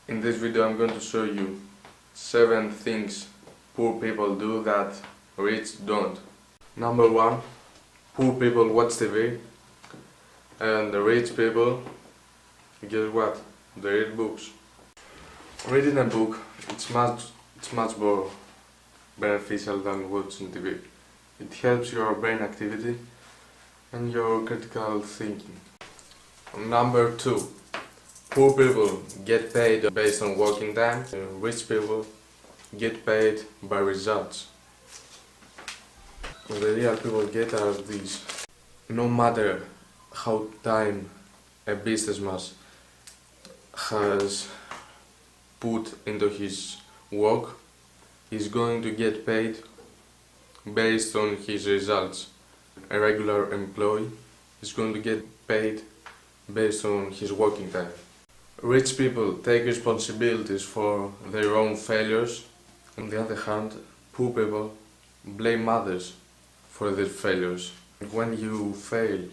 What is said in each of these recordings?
In this video I'm going to show you 7 things poor people do that rich don't. Number 1. Poor people watch TV and the rich people, guess what? They read books. Reading a book, it's much more beneficial than watching TV. It helps your brain activity and your critical thinking. Number 2. Poor people get paid based on working time, and rich people get paid by results. The real people get are these. No matter how time a businessman has put into his work, he's going to get paid based on his results. A regular employee is going to get paid based on his working time. Rich people take responsibilities for their own failures. On the other hand, poor people blame others for their failures. When you fail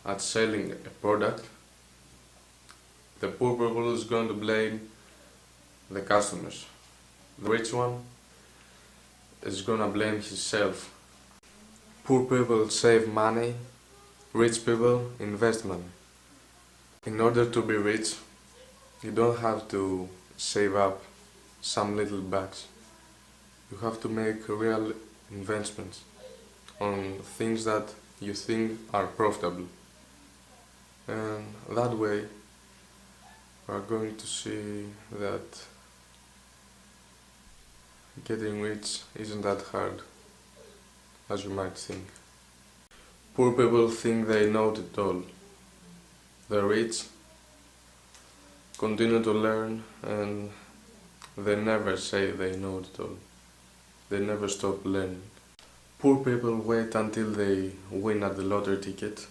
at selling a product, the poor people is going to blame the customers. The rich one is going to blame himself. Poor people save money, rich people invest money. In order to be rich, you don't have to save up some little bucks. You have to make real investments on things that you think are profitable. And that way, we are going to see that getting rich isn't that hard as you might think. Poor people think they know it all. The rich continue to learn and they never say they know it all. They never stop learning. Poor people wait until they win at the lottery ticket,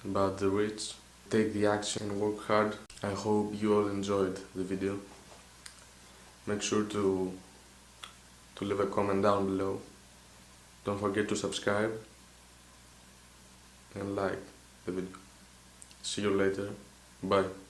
but the rich take the action and work hard. I hope you all enjoyed the video. Make sure to leave a comment down below. Don't forget to subscribe and like the video. See you later. Bye.